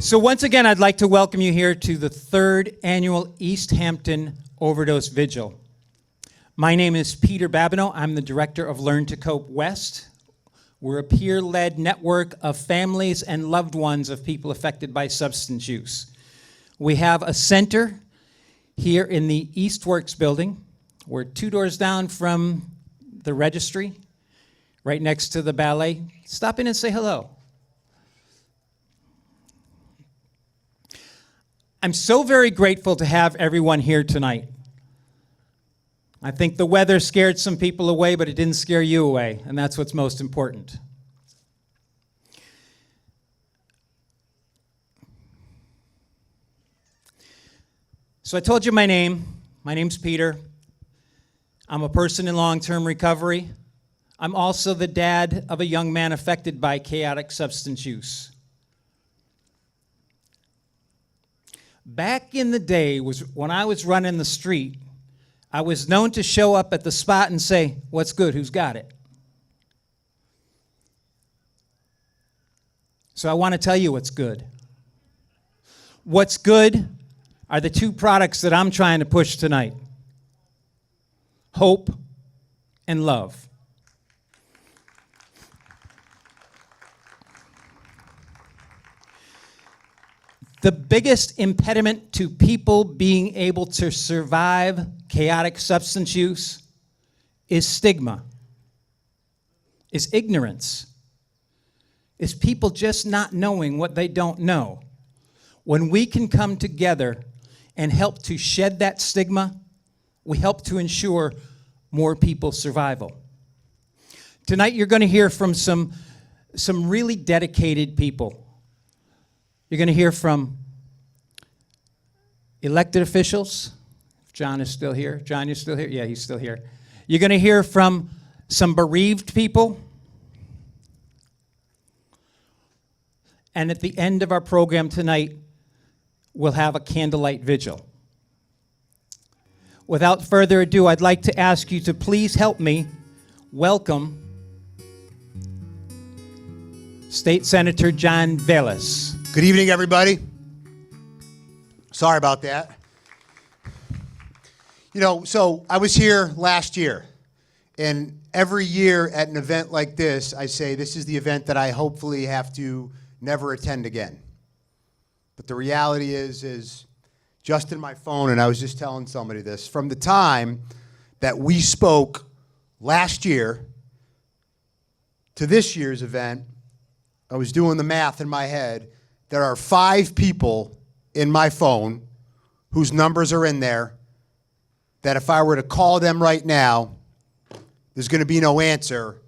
So once again, I'd like to welcome you here to the third annual Easthampton Overdose Vigil. My name is Peter Babineau. I'm the director of Learn to Cope West. We're a peer-led network of families and loved ones of people affected by substance use. We have a center here in the Eastworks building. We're 2 doors down from the registry, right next to the ballet. Stop in and say hello. I'm so very grateful to have everyone here tonight. I think the weather scared some people away, but it didn't scare you away, and that's what's most important. So I told you my name. My name's Peter. I'm a person in long-term recovery. I'm also the dad of a young man affected by chaotic substance use. Back in the day, when I was running the street, I was known to show up at the spot and say, "What's good? Who's got it?" So I want to tell you what's good. What's good are the 2 products that I'm trying to push tonight: hope and love. The biggest impediment to people being able to survive chaotic substance use is stigma, is ignorance, is people just not knowing what they don't know. When we can come together and help to shed that stigma, we help to ensure more people's survival. Tonight you're going to hear from some really dedicated people. You're going to hear from elected officials. John is still here. John, you're still here? Yeah, he's still here. You're going to hear from some bereaved people. And at the end of our program tonight, we'll have a candlelight vigil. Without further ado, I'd like to ask you to please help me welcome State Senator John Velis. Good evening, everybody. Sorry about that. So I was here last year, and every year at an event like this, I say this is the event that I hopefully have to never attend again. But the reality is just in my phone, and I was just telling somebody this, from the time that we spoke last year to this year's event, I was doing the math in my head. There are 5 people in my phone whose numbers are in there that if I were to call them right now, there's going to be no answer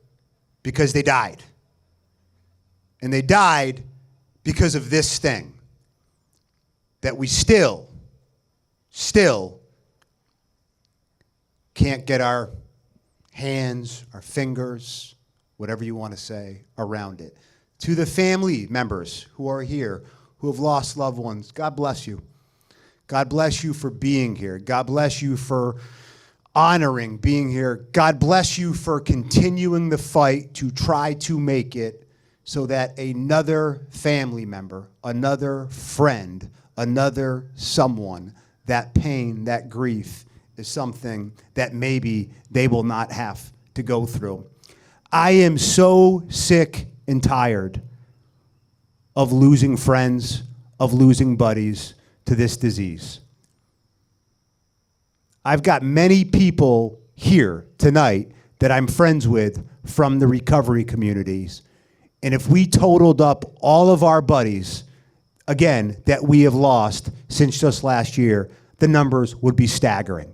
because they died. And they died because of this thing that we still can't get our hands, our fingers, whatever you want to say, around it. To the family members who are here, who have lost loved ones, God bless you. God bless you for being here. God bless you for honoring being here. God bless you for continuing the fight to try to make it so that another family member, another friend, another someone, that pain, that grief is something that maybe they will not have to go through. I am so sick and tired of losing friends, of losing buddies to this disease. I've got many people here tonight that I'm friends with from the recovery communities. And if we totaled up all of our buddies, again, that we have lost since just last year, the numbers would be staggering.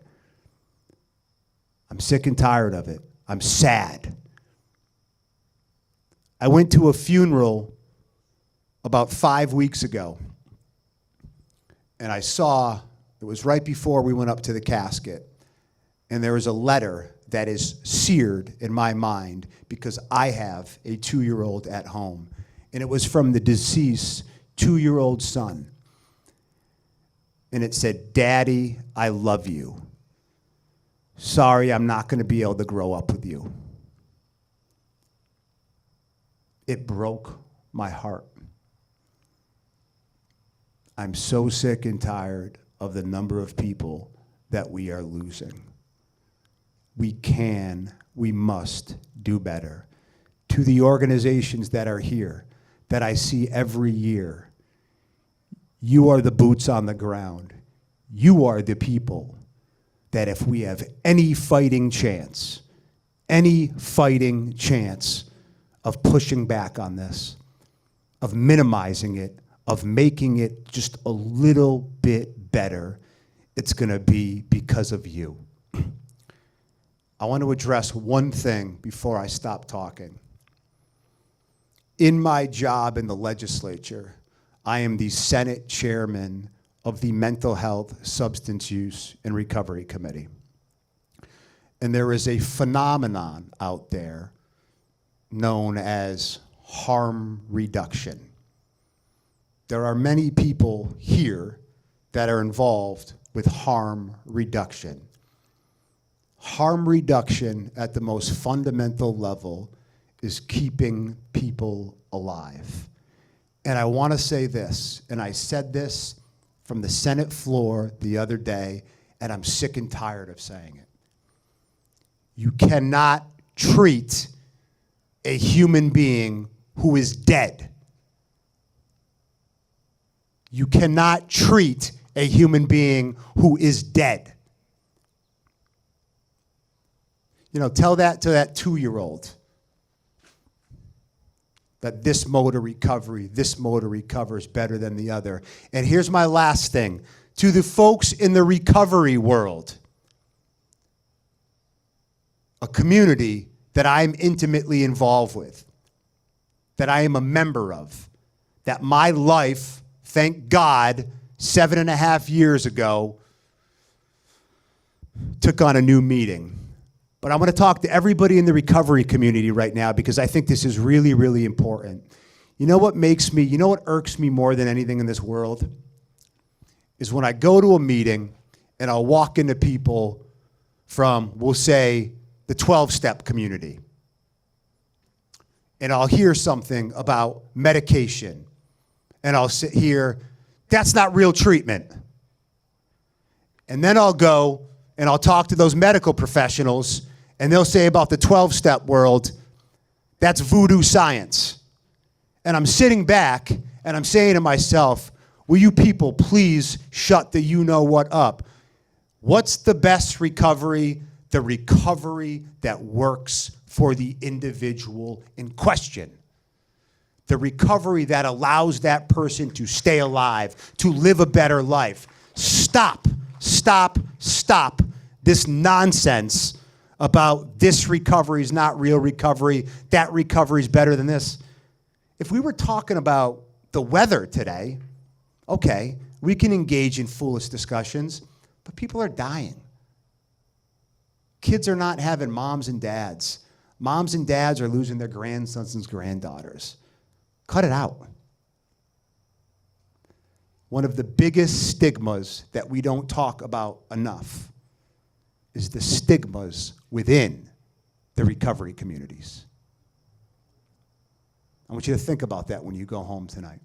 I'm sick and tired of it. I'm sad. I went to a funeral about 5 weeks ago, and I saw, it was right before we went up to the casket, and there was a letter that is seared in my mind because I have a 2-year-old at home, and it was from the deceased 2-year-old son. And it said, "Daddy, I love you. Sorry, I'm not going to be able to grow up with you." It broke my heart. I'm so sick and tired of the number of people that we are losing. We must do better. To the organizations that are here, that I see every year, you are the boots on the ground. You are the people that if we have any fighting chance of pushing back on this, of minimizing it, of making it just a little bit better, it's going to be because of you. I want to address one thing before I stop talking. In my job in the legislature, I am the Senate chairman of the Mental Health, Substance Use, and Recovery Committee. And there is a phenomenon out there known as harm reduction. There are many people here that are involved with harm reduction. Harm reduction at the most fundamental level is keeping people alive. And I want to say this, and I said this from the Senate floor the other day, and I'm sick and tired of saying it. You cannot treat a human being who is dead. You cannot treat a human being who is dead. You know, tell that to that 2-year-old that this mode of recovery is better than the other. And here's my last thing. To the folks in the recovery world, a community that I'm intimately involved with, that I am a member of, that my life, thank God, 7.5 years ago, took on a new meaning. But I want to talk to everybody in the recovery community right now because I think this is really, really important. You know what irks me more than anything in this world? Is when I go to a meeting and I'll walk into people from, we'll say, the 12-step community. And I'll hear something about medication. And I'll sit here, that's not real treatment. And then I'll go and I'll talk to those medical professionals, and they'll say about the 12-step world, that's voodoo science. And I'm sitting back, and I'm saying to myself, will you people please shut the you-know-what up? What's the best recovery? The recovery that works for the individual in question. The recovery that allows that person to stay alive, to live a better life. Stop this nonsense about this recovery is not real recovery, that recovery is better than this. If we were talking about the weather today, okay, we can engage in foolish discussions, but people are dying. Kids are not having moms and dads. Moms and dads are losing their grandsons and granddaughters. Cut it out. One of the biggest stigmas that we don't talk about enough is the stigmas within the recovery communities. I want you to think about that when you go home tonight.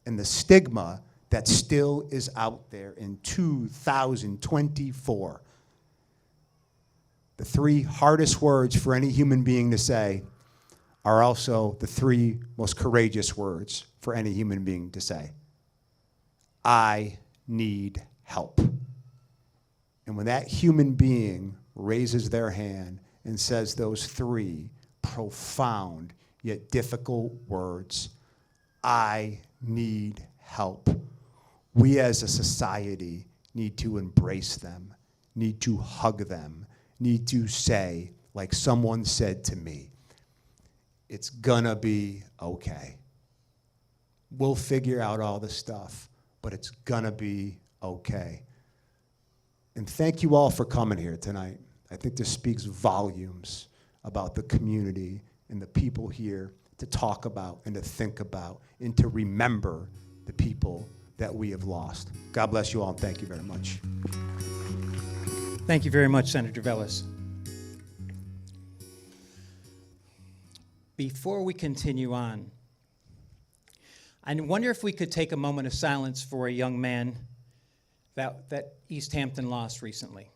And the stigma that still is out there in 2024. The 3 hardest words for any human being to say are also the 3 most courageous words for any human being to say. I need help. And when that human being raises their hand and says those 3 profound yet difficult words, I need help, we as a society need to embrace them, need to hug them, need to say, like someone said to me, it's gonna be okay. We'll figure out all the stuff, but it's gonna be okay. And thank you all for coming here tonight. I think this speaks volumes about the community and the people here to talk about and to think about and to remember the people that we have lost. God bless you all, and thank you very much. Thank you very much, Senator Velis. Before we continue on, I wonder if we could take a moment of silence for a young man that Easthampton lost recently.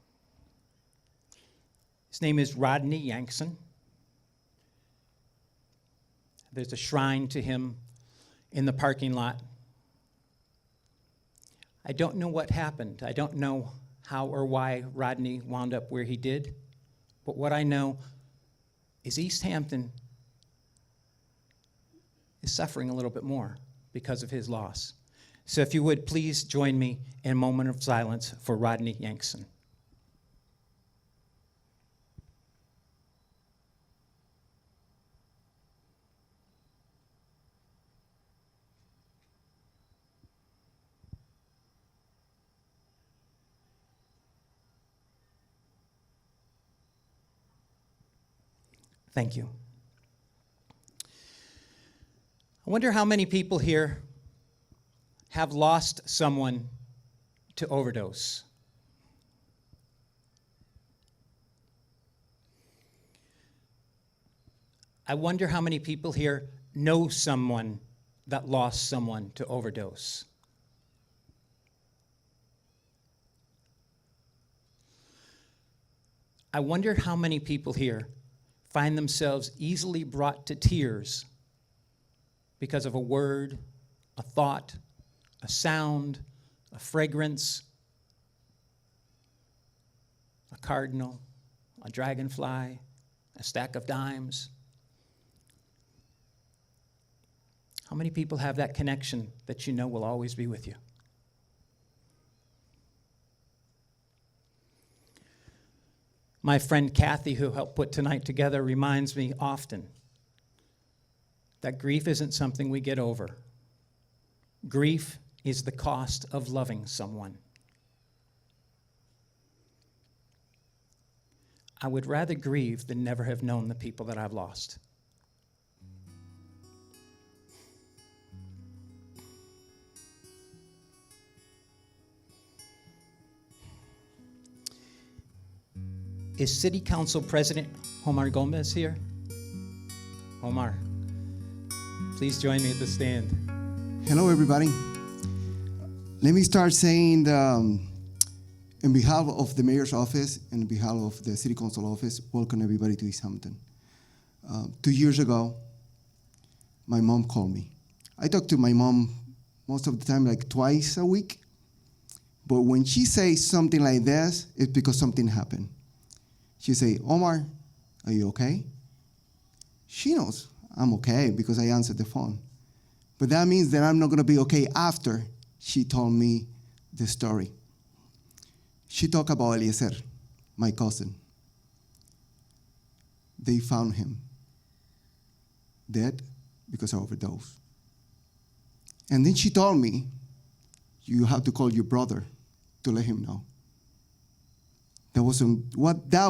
His name is Rodney Yankson. There's a shrine to him in the parking lot. I don't know what happened. I don't know how or why Rodney wound up where he did. But what I know is Easthampton is suffering a little bit more because of his loss. So if you would, please join me in a moment of silence for Rodney Yankson. Thank you. I wonder how many people here have lost someone to overdose. I wonder how many people here know someone that lost someone to overdose. I wonder how many people here find themselves easily brought to tears because of a word, a thought, a sound, a fragrance, a cardinal, a dragonfly, a stack of dimes. How many people have that connection that you know will always be with you? My friend Kathy, who helped put tonight together, reminds me often that grief isn't something we get over. Grief is the cost of loving someone. I would rather grieve than never have known the people that I've lost. Is City Council President Homar Gomez here? Homar, please join me at the stand. Hello, everybody. Let me start saying, in behalf of the mayor's office and on behalf of the city council office, welcome everybody to Easthampton. 2 years ago, my mom called me. I talk to my mom most of the time, like twice a week. But when she says something like this, it's because something happened. She say, Omar, are you okay? She knows I'm okay because I answered the phone. But that means that I'm not gonna be okay after she told me the story. She talked about Eliezer, my cousin. They found him dead because of overdose. And then she told me, you have to call your brother to let him know. That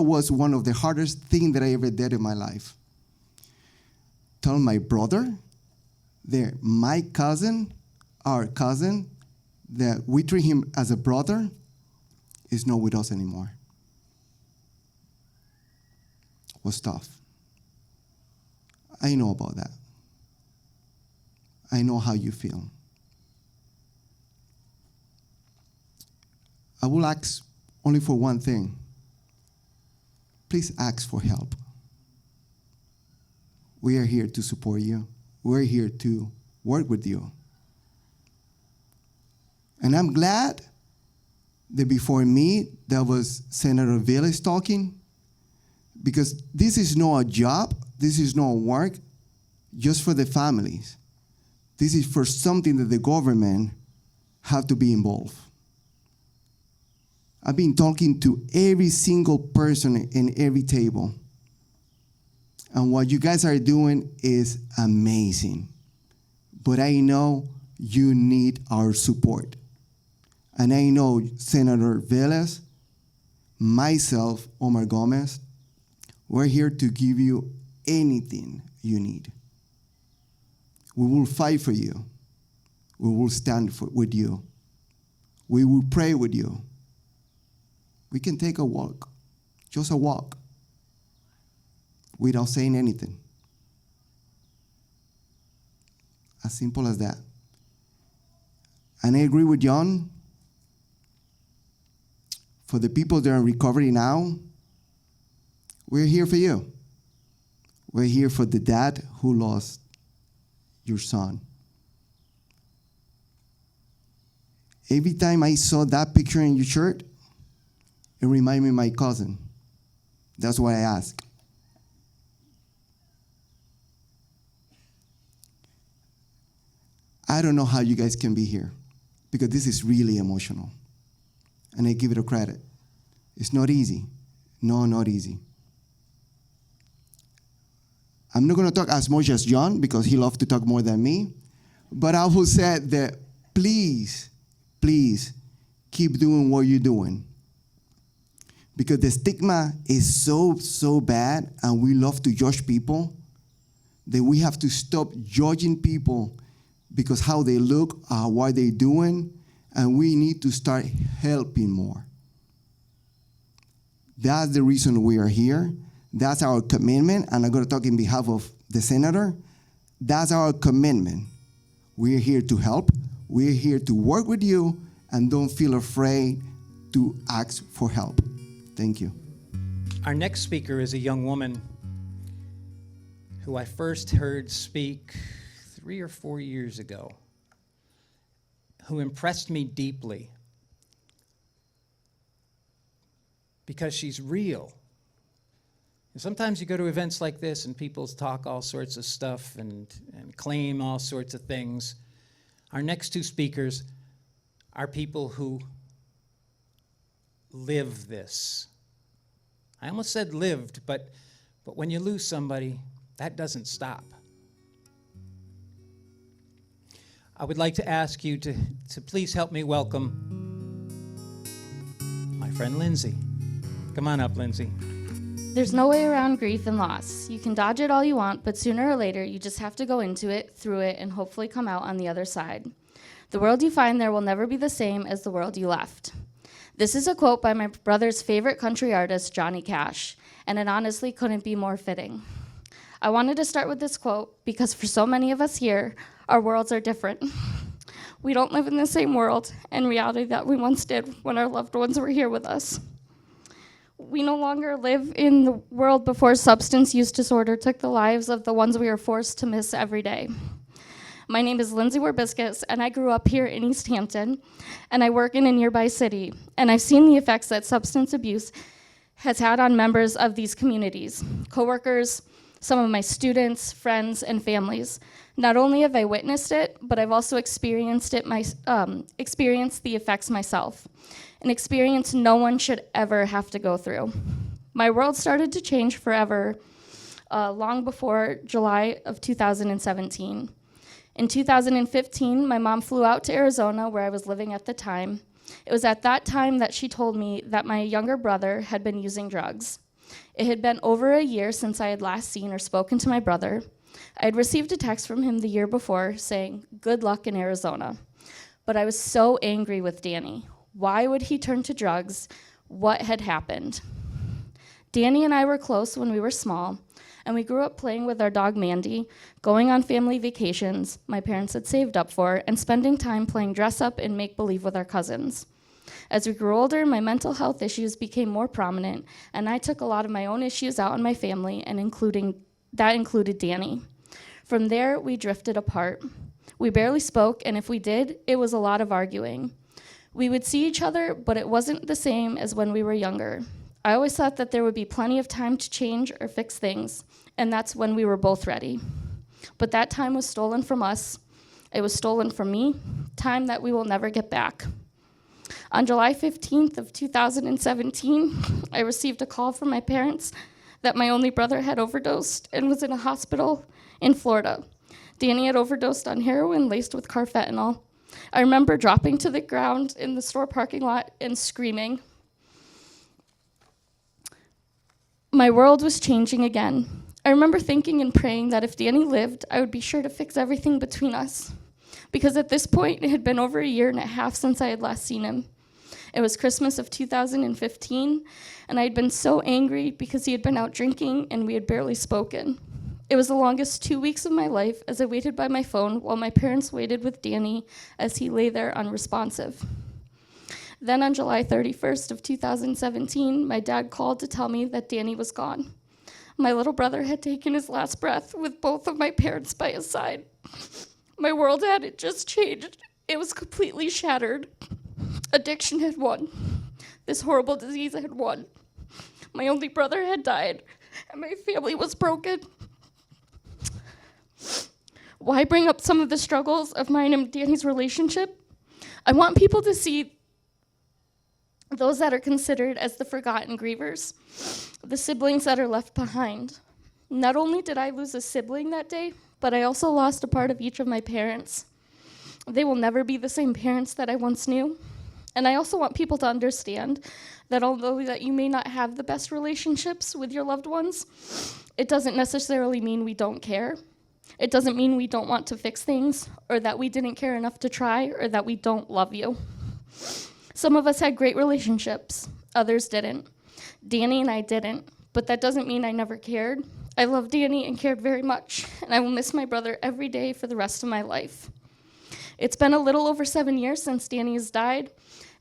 was one of the hardest things that I ever did in my life. Tell my brother, my cousin, our cousin, that we treat him as a brother, is not with us anymore. It was tough. I know about that. I know how you feel. I will ask only for one thing. Please ask for help. We are here to support you. We're here to work with you. And I'm glad that before me, there was Senator Velis talking, because this is not a job, this is not work just for the families. This is for something that the government have to be involved. I've been talking to every single person in every table. And what you guys are doing is amazing. But I know you need our support. And I know Senator Velis, myself, Omar Gomez, we're here to give you anything you need. We will fight for you. We will stand with you. We will pray with you. We can take a walk, just a walk, without saying anything. As simple as that. And I agree with John. For the people that are in recovery now, we're here for you. We're here for the dad who lost your son. Every time I saw that picture in your shirt, it reminded me of my cousin. That's why I asked. I don't know how you guys can be here, because this is really emotional. And I give it a credit. It's not easy. No, not easy. I'm not going to talk as much as John, because he loves to talk more than me. But I will say that please, please, keep doing what you're doing. Because the stigma is so bad, and we love to judge people, that we have to stop judging people because how they look, what they're doing, and we need to start helping more. That's the reason we are here. That's our commitment, and I'm going to talk in behalf of the senator. That's our commitment. We're here to help. We're here to work with you, and don't feel afraid to ask for help. Thank you. Our next speaker is a young woman who I first heard speak 3 or 4 years ago, who impressed me deeply because she's real. And sometimes you go to events like this and people talk all sorts of stuff and claim all sorts of things. Our next two speakers are people who live this. I almost said lived, but when you lose somebody, that doesn't stop. I would like to ask you to please help me welcome my friend Lindsay. Come on up, Lindsay. There's no way around grief and loss. You can dodge it all you want, but sooner or later, you just have to go into it, through it, and hopefully come out on the other side. The world you find there will never be the same as the world you left. This is a quote by my brother's favorite country artist, Johnny Cash, and it honestly couldn't be more fitting. I wanted to start with this quote because for so many of us here, our worlds are different. We don't live in the same world and reality that we once did when our loved ones were here with us. We no longer live in the world before substance use disorder took the lives of the ones we are forced to miss every day. My name is Lindsay Warbiscus, and I grew up here in Easthampton, and I work in a nearby city, and I've seen the effects that substance abuse has had on members of these communities, coworkers, some of my students, friends, and families. Not only have I witnessed it, but I've also experienced experienced the effects myself, an experience no one should ever have to go through. My world started to change forever long before July of 2017. In 2015, my mom flew out to Arizona, where I was living at the time. It was at that time that she told me that my younger brother had been using drugs. It had been over a year since I had last seen or spoken to my brother. I had received a text from him the year before saying, "Good luck in Arizona." But I was so angry with Danny. Why would he turn to drugs? What had happened? Danny and I were close when we were small, and we grew up playing with our dog Mandy, going on family vacations my parents had saved up for, and spending time playing dress-up and make-believe with our cousins. As we grew older, my mental health issues became more prominent, and I took a lot of my own issues out on my family, and that included Danny. From there, we drifted apart. We barely spoke, and if we did, it was a lot of arguing. We would see each other, but it wasn't the same as when we were younger. I always thought that there would be plenty of time to change or fix things, and that's when we were both ready. But that time was stolen from us. It was stolen from me, time that we will never get back. On July 15th of 2017, I received a call from my parents that my only brother had overdosed and was in a hospital in Florida. Danny had overdosed on heroin laced with carfentanil. I remember dropping to the ground in the store parking lot and screaming. My world was changing again. I remember thinking and praying that if Danny lived, I would be sure to fix everything between us. Because at this point, it had been over a year and a half since I had last seen him. It was Christmas of 2015, and I had been so angry because he had been out drinking and we had barely spoken. It was the longest 2 weeks of my life as I waited by my phone while my parents waited with Danny as he lay there unresponsive. Then on July 31st of 2017, my dad called to tell me that Danny was gone. My little brother had taken his last breath with both of my parents by his side. My world had just changed. It was completely shattered. Addiction had won. This horrible disease had won. My only brother had died, and my family was broken. Why bring up some of the struggles of mine and Danny's relationship? I want people to see those that are considered as the forgotten grievers, the siblings that are left behind. Not only did I lose a sibling that day, but I also lost a part of each of my parents. They will never be the same parents that I once knew. And I also want people to understand that although that you may not have the best relationships with your loved ones, it doesn't necessarily mean we don't care. It doesn't mean we don't want to fix things, or that we didn't care enough to try, or that we don't love you. Some of us had great relationships, others didn't. Danny and I didn't, but that doesn't mean I never cared. I loved Danny and cared very much, and I will miss my brother every day for the rest of my life. It's been a little over 7 years since Danny has died,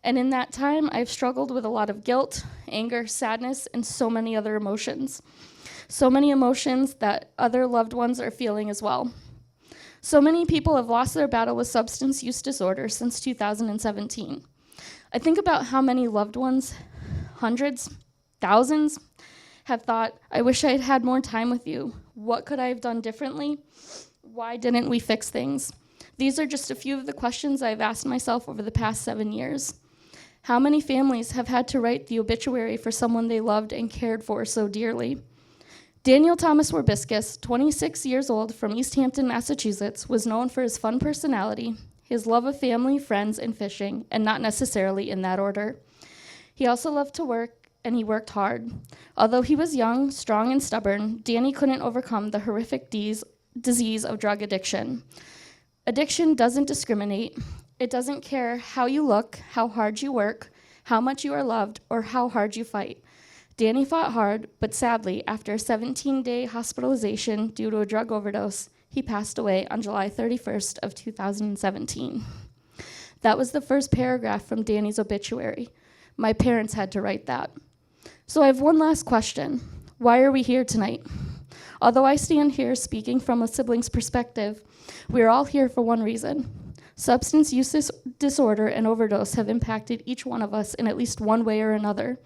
and in that time, I've struggled with a lot of guilt, anger, sadness, and so many other emotions. So many emotions that other loved ones are feeling as well. So many people have lost their battle with substance use disorder since 2017. I think about how many loved ones, hundreds, thousands, have thought, I wish I had had more time with you. What could I have done differently? Why didn't we fix things? These are just a few of the questions I've asked myself over the past 7 years. How many families have had to write the obituary for someone they loved and cared for so dearly? Daniel Thomas Warbiscus, 26 years old, from Easthampton, Massachusetts, was known for his fun personality, his love of family, friends, and fishing, and not necessarily in that order. He also loved to work, and he worked hard. Although he was young, strong, and stubborn, Danny couldn't overcome the horrific disease of drug addiction. Addiction doesn't discriminate. It doesn't care how you look, how hard you work, how much you are loved, or how hard you fight. Danny fought hard, but sadly, after a 17-day hospitalization due to a drug overdose, he passed away on July 31st of 2017. That was the first paragraph from Danny's obituary. My parents had to write that. So I have one last question. Why are we here tonight? Although I stand here speaking from a sibling's perspective, we are all here for one reason. Substance use disorder and overdose have impacted each one of us in at least one way or another.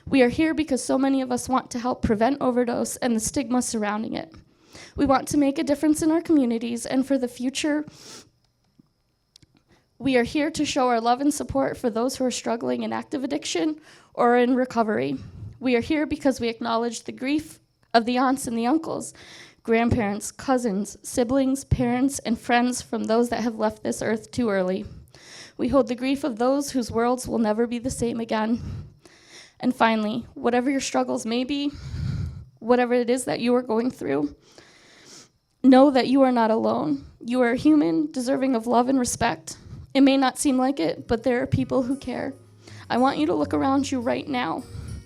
We are here because so many of us want to help prevent overdose and the stigma surrounding it. We want to make a difference in our communities, and for the future, we are here to show our love and support for those who are struggling in active addiction or in recovery. We are here because we acknowledge the grief of the aunts and the uncles, grandparents, cousins, siblings, parents, and friends from those that have left this earth too early. We hold the grief of those whose worlds will never be the same again. And finally, whatever your struggles may be, whatever it is that you are going through, know that you are not alone. You are human, deserving of love and respect. It may not seem like it, but there are people who care. I want you to look around you right now.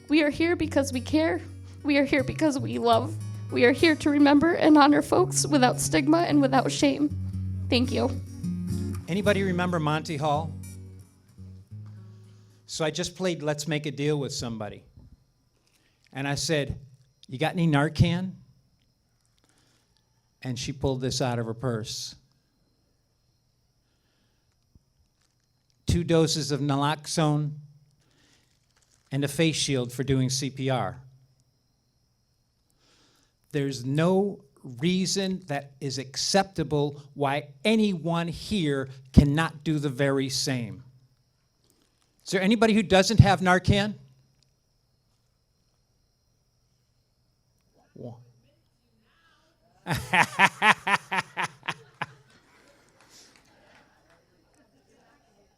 We are here because we care. We are here because we love. We are here to remember and honor folks without stigma and without shame. Thank you. Anybody remember Monty Hall? So I just played Let's Make a Deal with somebody. And I said, you got any Narcan? And she pulled this out of her purse. 2 doses of naloxone and a face shield for doing CPR. There's no reason that is acceptable why anyone here cannot do the very same. Is there anybody who doesn't have Narcan?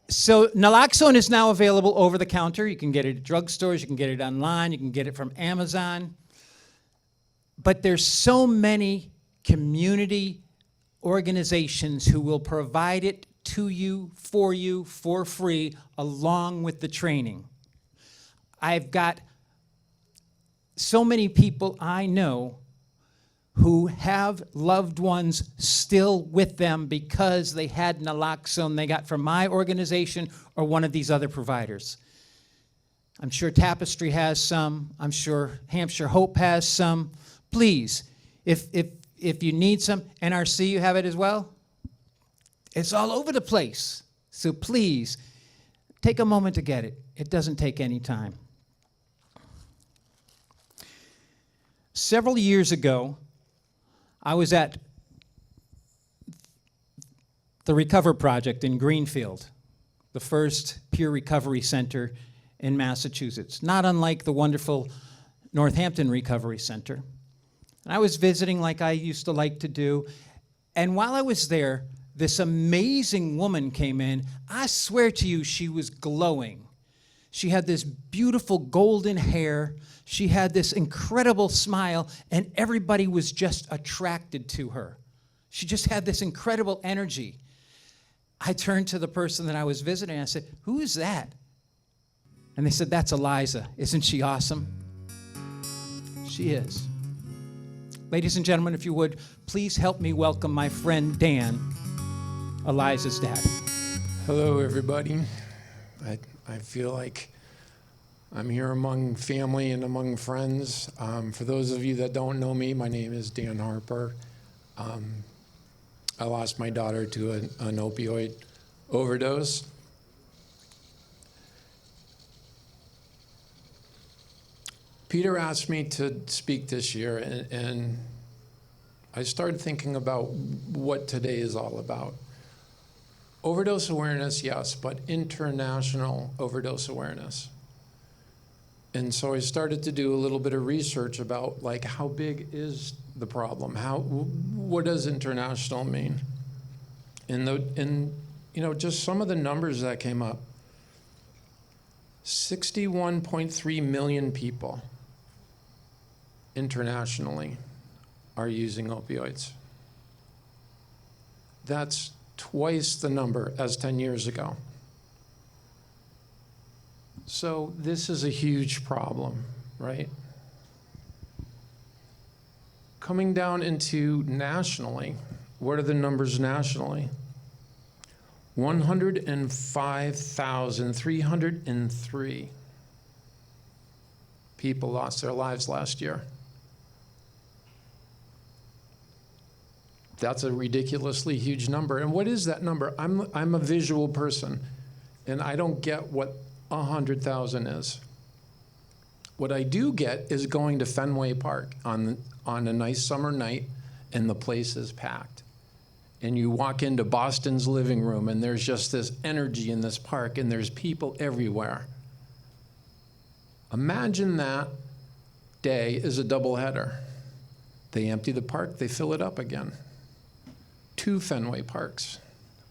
So naloxone is now available over the counter. You can get it at drugstores, you can get it online, you can get it from Amazon. But there's so many community organizations who will provide it to you, for free, along with the training. I've got so many people I know who have loved ones still with them because they had naloxone they got from my organization or one of these other providers. I'm sure Tapestry has some. I'm sure Hampshire Hope has some. Please, if you need some, NRC, you have it as well? It's all over the place. So please, take a moment to get it. It doesn't take any time. Several years ago, I was at the Recover Project in Greenfield, the first peer recovery center in Massachusetts, not unlike the wonderful Northampton Recovery Center. And I was visiting like I used to like to do, and while I was there, this amazing woman came in. I swear to you, she was glowing. She had this beautiful golden hair. She had this incredible smile, and everybody was just attracted to her. She just had this incredible energy. I turned to the person that I was visiting, and I said, "Who is that?" And they said, "That's Eliza. Isn't she awesome?" She is. Ladies and gentlemen, if you would, please help me welcome my friend Dan, Eliza's dad. Hello, everybody. I feel like I'm here among family and among friends. For those of you that don't know me, my name is Dan Harper. I lost my daughter to an opioid overdose. Peter asked me to speak this year, and I started thinking about what today is all about. Overdose awareness, yes, but international overdose awareness. And so I started to do a little bit of research about, like, how big is the problem? What does international mean? And you know, just some of the numbers that came up. 61.3 million people internationally are using opioids. That's twice the number as 10 years ago. So this is a huge problem, right? Coming down into nationally, what are the numbers nationally? 105,303 people lost their lives last year. That's a ridiculously huge number. And what is that number? I'm a visual person, and I don't get what 100,000 is. What I do get is going to Fenway Park on a nice summer night, and the place is packed. And you walk into Boston's living room, and there's just this energy in this park, and there's people everywhere. Imagine that day is a doubleheader. They empty the park, they fill it up again. 2 Fenway Parks.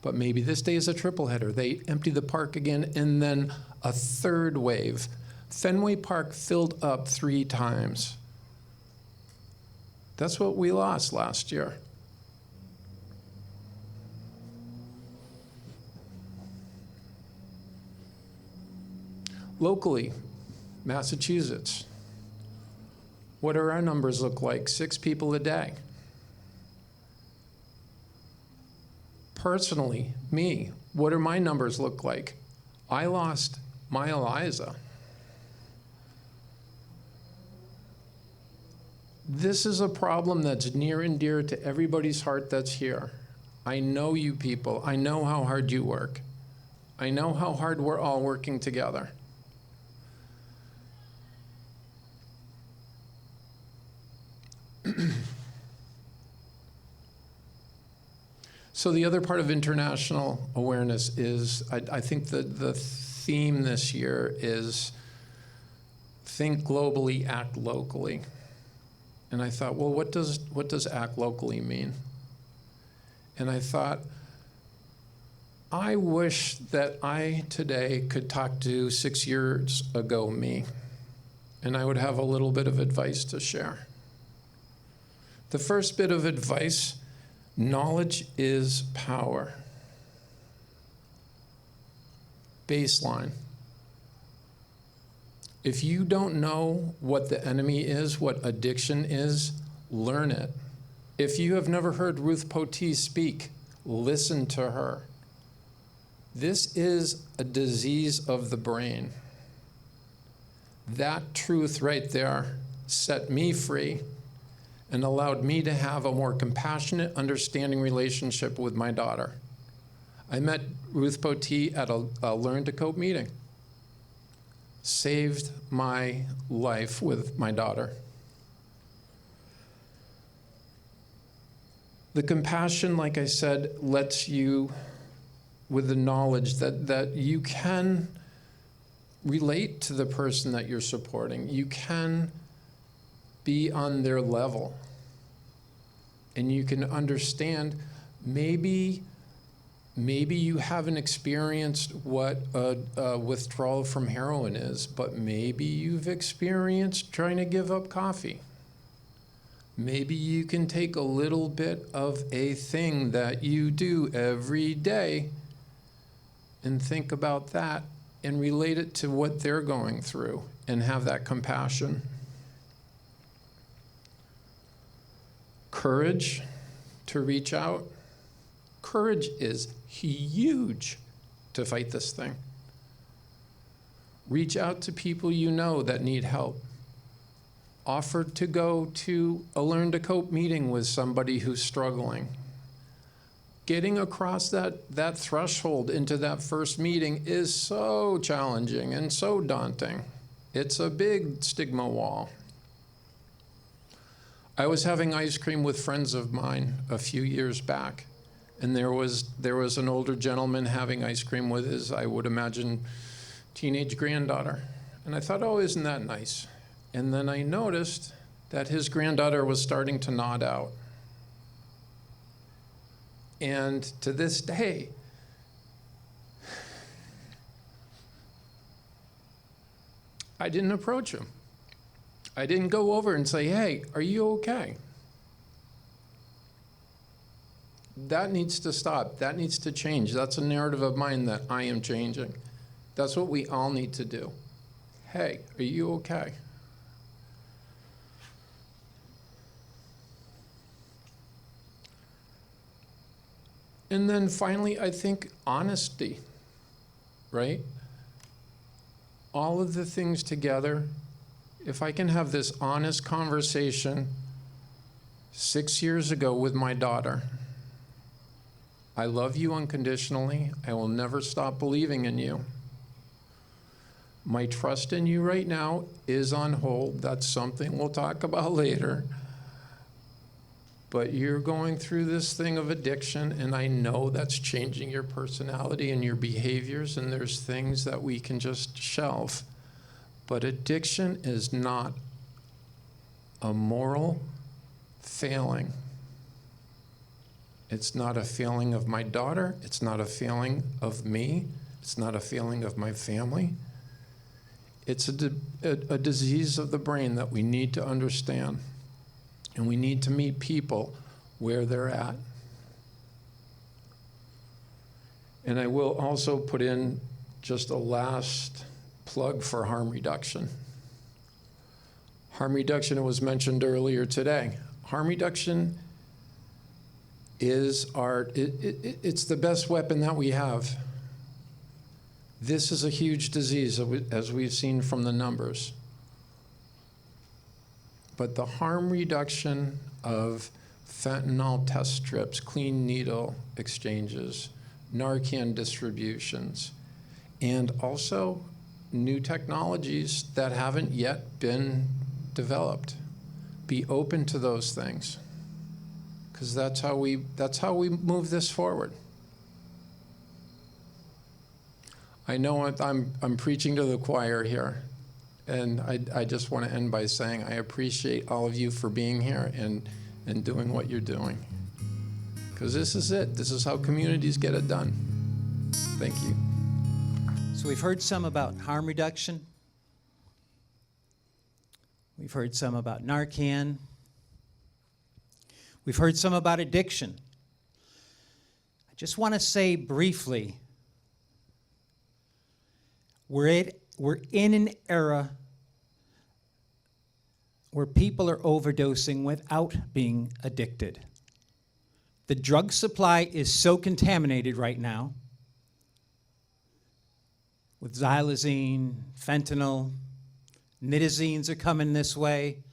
But maybe this day is a triple header. They empty the park again, and then a third wave. Fenway Park filled up 3 times. That's what we lost last year. Locally, Massachusetts, what do our numbers look like? 6 people a day. Personally, me, what do my numbers look like? I lost my Eliza. This is a problem that's near and dear to everybody's heart that's here. I know you people. I know how hard you work. I know how hard we're all working together. So the other part of international awareness is, I think that the theme this year is think globally, act locally. And I thought, well, what does act locally mean? And I thought, I wish that I today could talk to 6 years ago me, and I would have a little bit of advice to share. The first bit of advice: knowledge is power. Baseline. If you don't know what the enemy is, what addiction is, learn it. If you have never heard Ruth Potee speak, listen to her. This is a disease of the brain. That truth right there set me free and allowed me to have a more compassionate, understanding relationship with my daughter. I met Ruth Potee at a Learn to Cope meeting. Saved my life with my daughter. The compassion, like I said, lets you, with the knowledge that you can relate to the person that you're supporting. You can be on their level. And you can understand, maybe you haven't experienced what a withdrawal from heroin is, but maybe you've experienced trying to give up coffee. Maybe you can take a little bit of a thing that you do every day and think about that and relate it to what they're going through and have that compassion. Courage to reach out. Courage is huge to fight this thing. Reach out to people you know that need help. Offer to go to a Learn to Cope meeting with somebody who's struggling. Getting across that threshold into that first meeting is so challenging and so daunting. It's a big stigma wall. I was having ice cream with friends of mine a few years back, and there was an older gentleman having ice cream with his, I would imagine, teenage granddaughter. And I thought, oh, isn't that nice? And then I noticed that his granddaughter was starting to nod out. And to this day, I didn't approach him. I didn't go over and say, hey, are you okay? That needs to stop. That needs to change. That's a narrative of mine that I am changing. That's what we all need to do. Hey, are you okay? And then finally, I think honesty, right? All of the things together, if I can have this honest conversation 6 years ago with my daughter, I love you unconditionally. I will never stop believing in you. My trust in you right now is on hold. That's something we'll talk about later. But you're going through this thing of addiction, and I know that's changing your personality and your behaviors, and there's things that we can just shelve. But addiction is not a moral failing. It's not a failing of my daughter. It's not a failing of me. It's not a failing of my family. It's a disease of the brain that we need to understand. And we need to meet people where they're at. And I will also put in just a last plug for harm reduction. Harm reduction was mentioned earlier today. Harm reduction is it's the best weapon that we have. This is a huge disease, as we've seen from the numbers. But the harm reduction of fentanyl test strips, clean needle exchanges, Narcan distributions, and also new technologies that haven't yet been developed. Be open to those things, because that's how we move this forward. I know I'm preaching to the choir here. And I just want to end by saying I appreciate all of you for being here and doing what you're doing. Because this is it. This is how communities get it done. Thank you. So we've heard some about harm reduction. We've heard some about Narcan. We've heard some about addiction. I just want to say briefly, we're in an era where people are overdosing without being addicted. The drug supply is so contaminated right now with xylazine, fentanyl, nitazines are coming this way,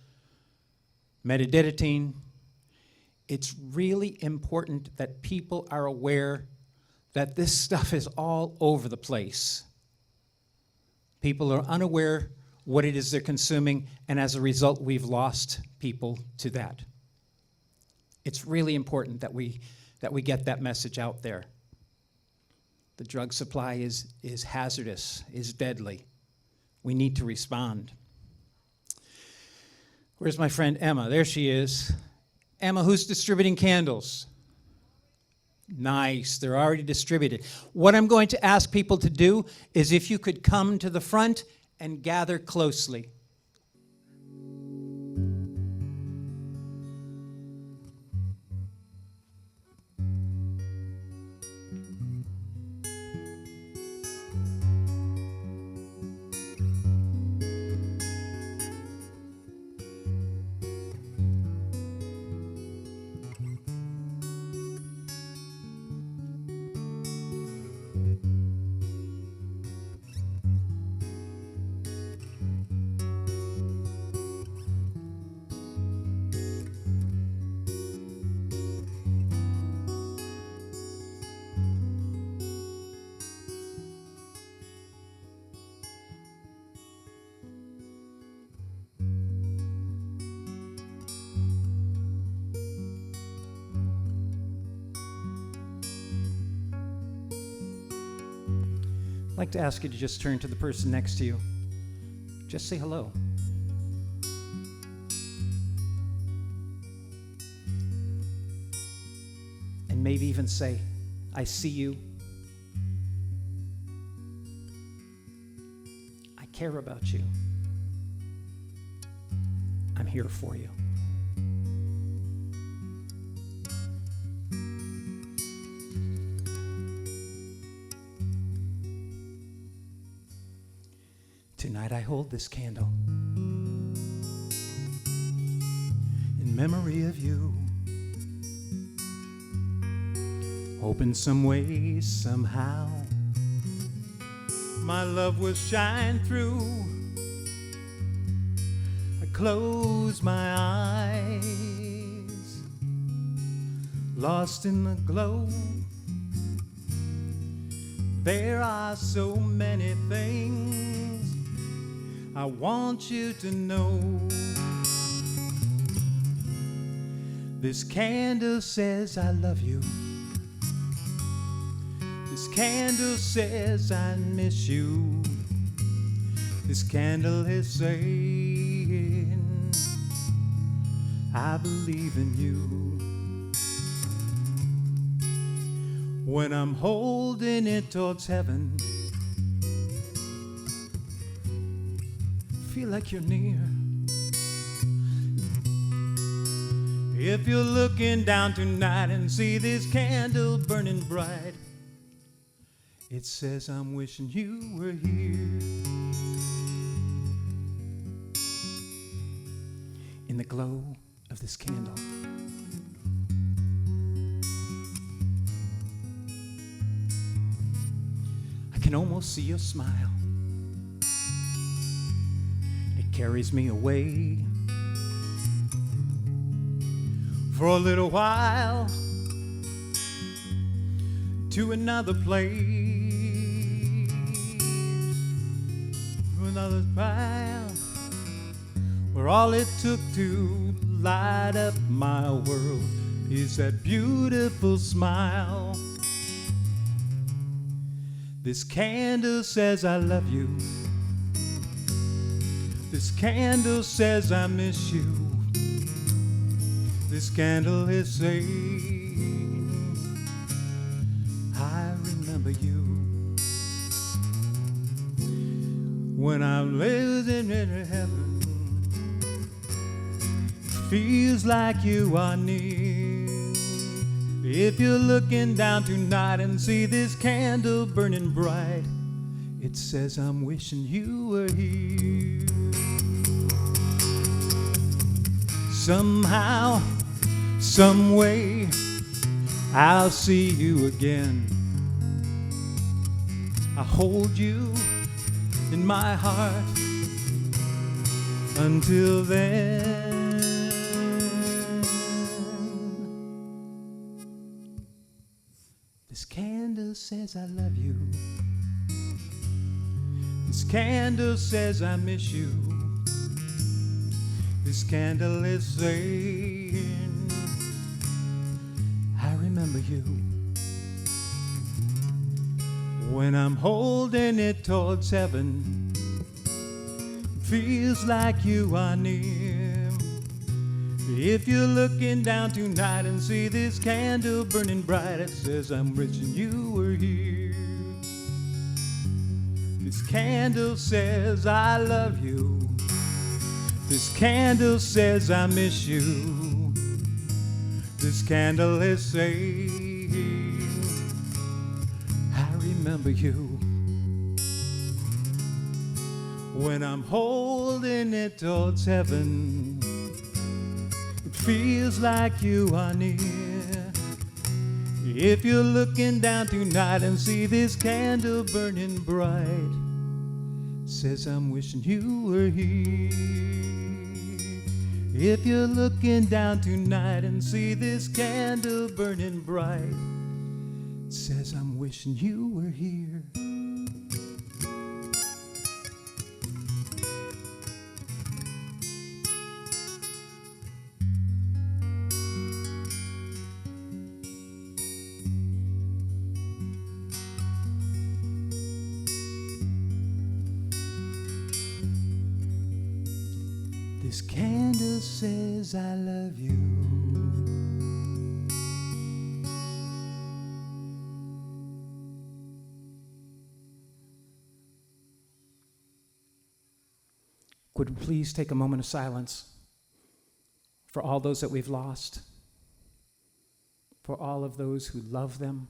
metadidine. It's really important that people are aware that this stuff is all over the place. People are unaware what it is they're consuming, and as a result, we've lost people to that. It's really important that we get that message out there. The drug supply is hazardous, is deadly. We need to respond. Where's my friend Emma? There she is. Emma, who's distributing candles? Nice, they're already distributed. What I'm going to ask people to do is if you could come to the front and gather closely. I'd like to ask you to just turn to the person next to you. Just say hello. And maybe even say, I see you. I care about you. I'm here for you. Tonight I hold this candle in memory of you. Hope in some way, somehow, my love will shine through. I close my eyes, lost in the glow. There are so many things I want you to know. This candle says I love you. This candle says I miss you. This candle is saying I believe in you. When I'm holding it towards heaven, feel like you're near. If you're looking down tonight and see this candle burning bright, it says I'm wishing you were here. In the glow of this candle, I can almost see your smile. Carries me away for a little while to another place, to another trial, where all it took to light up my world is that beautiful smile. This candle says I love you. This candle says I miss you. This candle is saying I remember you. When I'm living in heaven, it feels like you are near. If you're looking down tonight and see this candle burning bright, it says I'm wishing you were here. Somehow, some way, I'll see you again. I hold you in my heart until then. This candle says I love you. This candle says I miss you. This candle is saying I remember you. When I'm holding it towards heaven, it feels like you are near. If you're looking down tonight and see this candle burning bright, it says I'm wishing you were here. This candle says I love you. This candle says I miss you. This candle is saying I remember you. When I'm holding it towards heaven, it feels like you are near. If you're looking down tonight and see this candle burning bright, it says I'm wishing you were here. If you're looking down tonight and see this candle burning bright, it says I'm wishing you were here. This candle says I love you. Would we please take a moment of silence for all those that we've lost, for all of those who love them,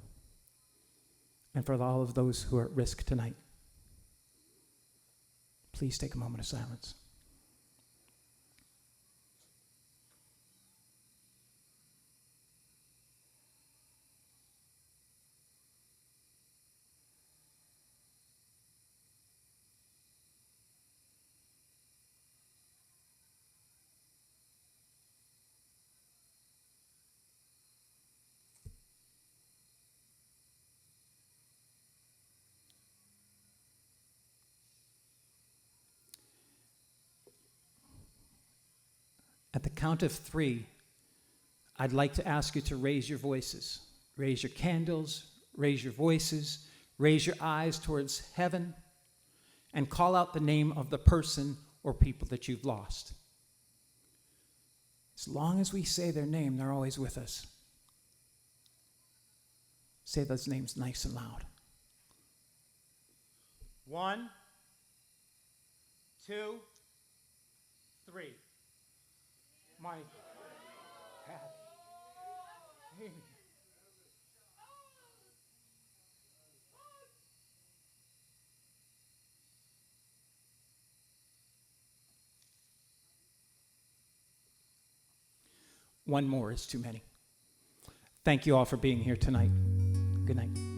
and for all of those who are at risk tonight. Please take a moment of silence. At the count of 3, I'd like to ask you to raise your voices. Raise your candles, raise your voices, raise your eyes towards heaven, and call out the name of the person or people that you've lost. As long as we say their name, they're always with us. Say those names nice and loud. 1, 2, 3. Mike, Pat, Amy. One more is too many. Thank you all for being here tonight. Good night.